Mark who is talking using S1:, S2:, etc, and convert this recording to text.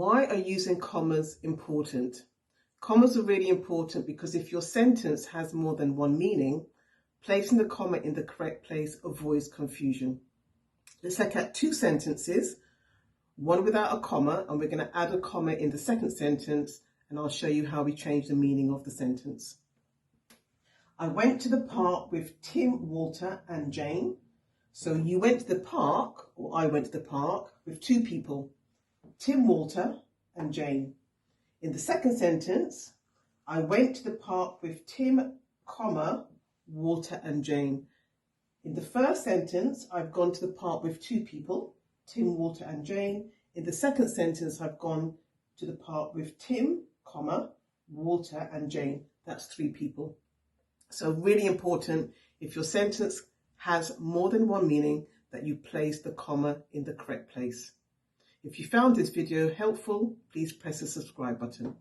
S1: Why are using commas important? Commas are really important because if your sentence has more than one meaning, placing the comma in the correct place avoids confusion. Let's look at two sentences, one without a comma, and we're going to add a comma in the second sentence, and I'll show you how we change the meaning of the sentence. I went to the park with Tim, Walter and Jane. So you went to the park, or I went to the park, with two people, Tim, Walter and Jane. In the second sentence, I went to the park with Tim, comma, Walter and Jane. In the first sentence, I've gone to the park with two people, Tim, Walter and Jane. In the second sentence, I've gone to the park with Tim, comma, Walter and Jane. That's three people. So really important, if your sentence has more than one meaning, that you place the comma in the correct place. If you found this video helpful, please press the subscribe button.